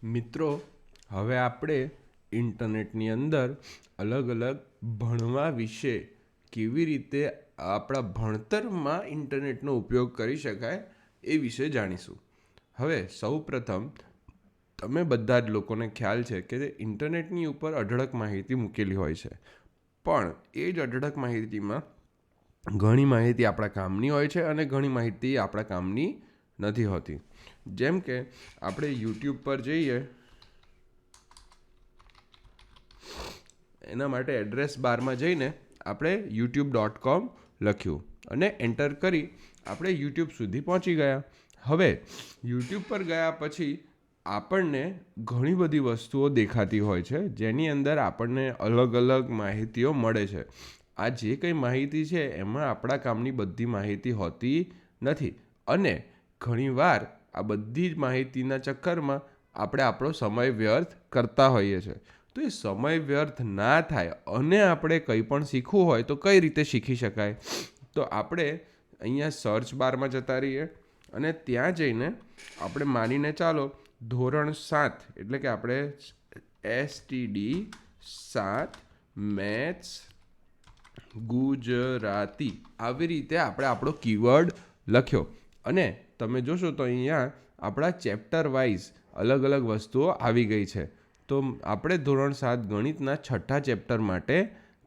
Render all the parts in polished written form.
મિત્રો, હવે આપણે ઇન્ટરનેટની અંદર અલગ અલગ ભણવા વિશે કેવી રીતે આપણા ભણતરમાં ઇન્ટરનેટનો ઉપયોગ કરી શકાય એ વિશે જાણીશું. હવે સૌ પ્રથમ તમે બધા જ લોકોને ખ્યાલ છે કે ઇન્ટરનેટની ઉપર અઢળક માહિતી મૂકેલી હોય છે, પણ એ જ અઢળક માહિતીમાં ઘણી માહિતી આપણા કામની હોય છે અને ઘણી માહિતી આપણા કામની નથી હોતી. જેમ કે આપણે યુટ્યુબ પર જઈએ, એના માટે એડ્રેસ બારમાં જઈને આપણે youtube.com લખ્યું અને એન્ટર કરી આપણે યુટ્યુબ સુધી પહોંચી ગયા. હવે યુટ્યુબ પર ગયા પછી આપણને ઘણી બધી વસ્તુઓ દેખાતી હોય છે, જેની અંદર આપણને અલગ અલગ માહિતીઓ મળે છે. આ જે કંઈ માહિતી છે એમાં આપણા કામની બધી માહિતી હોતી નથી, અને ઘણીવાર આ બધી જ માહિતીના ચક્કરમાં આપણે આપણો સમય વ્યર્થ કરતા હોઈએ છીએ. તો એ સમય વ્યર્થ ના થાય અને આપણે કંઈ પણ શીખવું હોય તો કઈ રીતે શીખી શકાય? તો આપણે અહીંયા સર્ચ બારમાં જતા રહીએ અને ત્યાં જઈને આપણે માનીને ચાલો ધોરણ 7 એટલે કે આપણે STD 7 મેથ્સ ગુજરાતી આવી રીતે આપણે આપણો કીવર્ડ લખ્યો અને તમે જોશો તો અહીંયા આપણા ચેપ્ટર વાઇઝ અલગ અલગ વસ્તુઓ આવી ગઈ છે. તો આપણે ધોરણ 7 ગણિતના 6થા ચેપ્ટર માટે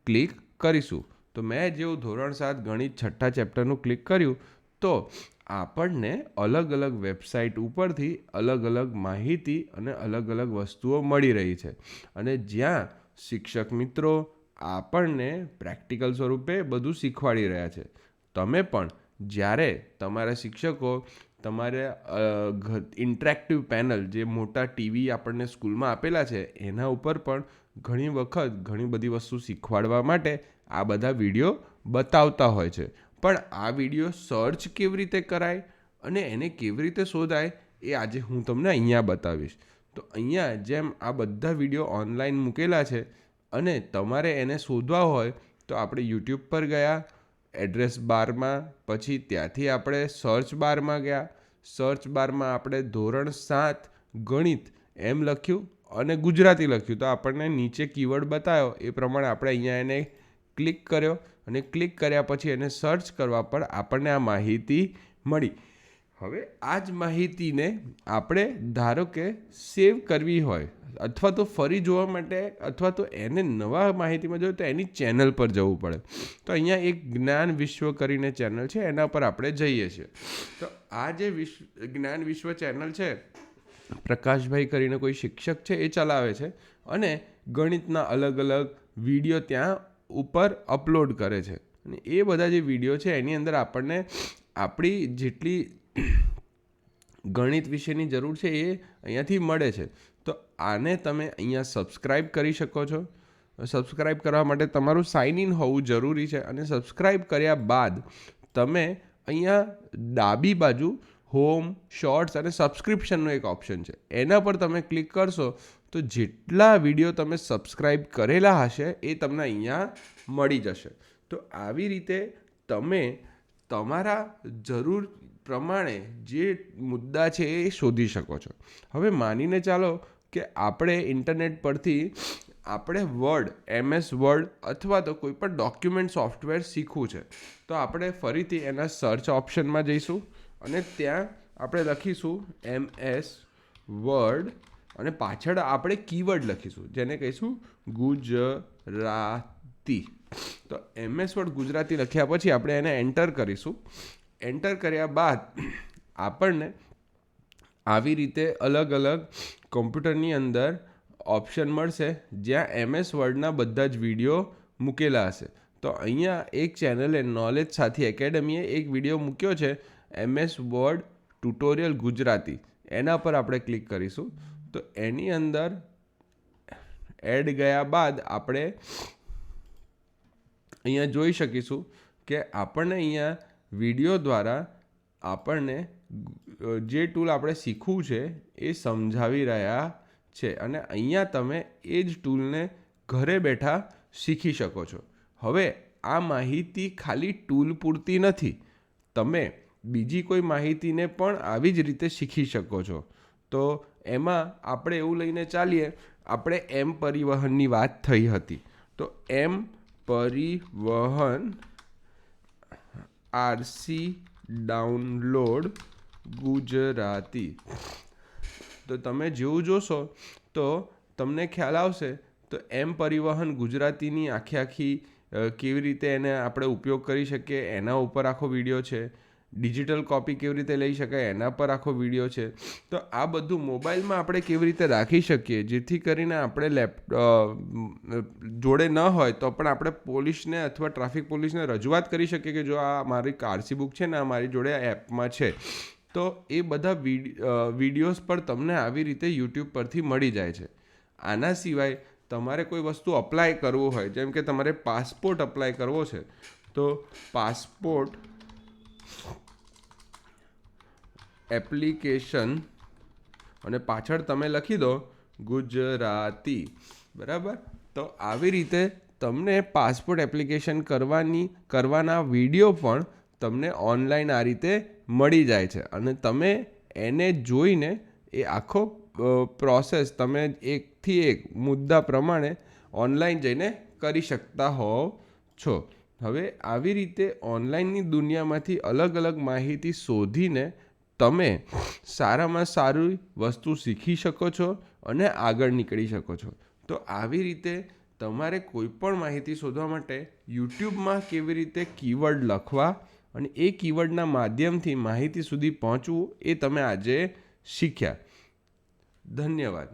ક્લિક કરીશું. તો મેં જેવું ધોરણ 7 ગણિત 6થા ચેપ્ટરનું ક્લિક કર્યું તો આપણને અલગ અલગ વેબસાઇટ ઉપરથી અલગ અલગ માહિતી અને અલગ અલગ વસ્તુઓ મળી રહી છે, અને જ્યાં શિક્ષક મિત્રો આપણને પ્રેક્ટિકલ સ્વરૂપે બધું શીખવાડી રહ્યા છે. તમે પણ જ્યારે તમારા શિક્ષકો તમારે ઇન્ટરેક્ટિવ પેનલ, જે મોટા ટીવી આપણને સ્કૂલમાં આપેલા છે, એના ઉપર પણ ઘણી વખત ઘણી બધી વસ્તુ શીખવાડવા માટે આ બધા વિડીયો બતાવતા હોય છે. પણ આ વિડીયો સર્ચ કેવી રીતે કરાય અને એને કેવી રીતે શોધાય એ આજે હું તમને અહીંયા બતાવીશ. તો અહીંયા જેમ આ બધા વિડીયો ઓનલાઈન મૂકેલા છે અને તમારે એને શોધવા હોય તો આપણે યુટ્યુબ પર ગયા, એડ્રેસ બારમાં, પછી ત્યાંથી આપણે સર્ચ બારમાં ગયા. સર્ચ બારમાં આપણે ધોરણ 7 ગણિત એમ લખ્યું અને ગુજરાતી લખ્યું, તો આપણને નીચે કીવર્ડ બતાવ્યો એ પ્રમાણે આપણે અહીંયા એને ક્લિક કર્યો અને ક્લિક કર્યા પછી એને સર્ચ કરવા પર આપણને આ માહિતી મળી. હવે આ જ માહિતીને આપણે ધારો કે સેવ કરવી હોય અથવા તો ફરી જોવા માટે અથવા તો એને નવા માહિતીમાં જોઈએ તો એની ચેનલ પર જવું પડે. તો અહીંયા એક જ્ઞાન વિશ્વ કરીને ચેનલ છે, એના પર આપણે જઈએ છીએ. તો આ જે જ્ઞાન વિશ્વ ચેનલ છે, પ્રકાશભાઈ કરીને કોઈ શિક્ષક છે એ ચલાવે છે અને ગણિતના અલગ અલગ વિડીયો ત્યાં ઉપર અપલોડ કરે છે. અને એ બધા જે વિડીયો છે એની અંદર આપણને આપણી જેટલી ગણિત વિશેની જરૂર છે એ અહીંયાથી મળે છે. તો આને તમે અહીંયા સબસ્ક્રાઈબ કરી શકો છો. સબસ્ક્રાઈબ કરવા માટે તમારું સાઇન ઇન હોવું જરૂરી છે, અને સબસ્ક્રાઈબ કર્યા બાદ તમે અહીંયા ડાબી બાજુ હોમ, શોર્ટ્સ અને સબસ્ક્રિપ્શનનો એક ઓપ્શન છે, એના પર તમે ક્લિક કરશો તો જેટલા વિડીયો તમે સબસ્ક્રાઈબ કરેલા હશે એ તમને અહીંયા મળી જશે. તો આવી રીતે તમે તમારા જરૂર પ્રમાણે જે મુદ્દા છે એ શોધી શકો છો. હવે માનીને ચાલો કે આપણે ઇન્ટરનેટ પરથી આપણે MS વર્ડ અથવા તો કોઈ પણ ડોક્યુમેન્ટ સોફ્ટવેર શીખવું છે, તો આપણે ફરીથી એના સર્ચ ઓપ્શનમાં જઈશું અને ત્યાં આપણે લખીશું MS વર્ડ અને પાછળ આપણે કીવર્ડ લખીશું જેને કહીશું ગુજરાતી. તો MS વર્ડ ગુજરાતી લખ્યા પછી આપણે એને એન્ટર કરીશું. એન્ટર કર્યા બાદ આપણને આવી રીતે અલગ અલગ કોમ્પ્યુટરની અંદર ઓપ્શન મળશે જ્યાં MS વર્ડના બધા જ વિડીયો મૂકેલા હશે. તો અહીંયા એક ચેનલે નોલેજ સાથી એકેડમીએ એક વિડીયો મૂક્યો છે MS વર્ડ ટ્યુટોરિયલ ગુજરાતી, એના પર આપણે ક્લિક કરીશું. તો એની અંદર એડ ગયા બાદ આપણે અહીંયા જોઈ શકીશું કે આપણને અહીંયા વિડીયો દ્વારા આપણને જે ટૂલ આપણે શીખવું છે એ સમજાવી રહ્યા છે, અને અહીંયા તમે એ જ ટૂલને ઘરે બેઠા શીખી શકો છો. હવે આ માહિતી ખાલી ટૂલ પૂરતી નથી, તમે બીજી કોઈ માહિતીને પણ આવી જ રીતે શીખી શકો છો. તો એમાં આપણે એવું લઈને ચાલીએ, આપણે એમ પરિવહનની વાત થઈ હતી, તો એમ પરિવહન આરસી ડાઉનલોડ ગુજરાતી. તો તમે જેવું જોશો તો તમને ખ્યાલ આવશે. તો એમ પરિવહન ગુજરાતીની આખી કેવી રીતે એને આપણે ઉપયોગ કરી શકીએ એના ઉપર આખો વિડીયો છે. ડિજિટલ કોપી કેવી રીતે લઈ શકાય એના પર આખો વિડીયો છે. તો આ બધું મોબાઈલમાં આપણે કેવી રીતે રાખી શકીએ જેથી કરીને આપણે જોડે ન હોય તો પણ આપણે પોલીસને અથવા ટ્રાફિક પોલીસને રજૂઆત કરી શકીએ કે જો આ મારી આરસી બુક છે ને આ મારી જોડે એપમાં છે. તો એ બધા વિડીયોઝ પણ તમને આવી રીતે યુટ્યુબ પરથી મળી જાય છે. આના સિવાય તમારે કોઈ વસ્તુ અપ્લાય કરવું હોય, જેમ કે તમારે પાસપોર્ટ અપ્લાય કરવો છે, તો પાસપોર્ટ એપ્લિકેશન અને પાછળ તમે લખી દો ગુજરાતી, બરાબર. તો આવી રીતે તમને પાસપોર્ટ એપ્લિકેશન કરવાના વિડીયો પણ તમને ઓનલાઈન આ રીતે મળી જાય છે અને તમે એને જોઈને એ આખો પ્રોસેસ તમે એકથી એક મુદ્દા પ્રમાણે ઓનલાઈન જઈને કરી શકતા હોવ છો. હવે આવી રીતે ઓનલાઈનની દુનિયામાંથી અલગ અલગ માહિતી શોધીને તમે સારામાં સારી વસ્તુ શીખી શકો છો અને આગળ નીકળી શકો છો. તો આવી રીતે તમારે કોઈ પણ માહિતી શોધવા માટે યુટ્યુબમાં કેવી રીતે કીવર્ડ લખવા અને એ કીવર્ડના માધ્યમથી માહિતી સુધી પહોંચવું એ તમે આજે શીખ્યા. ધન્યવાદ.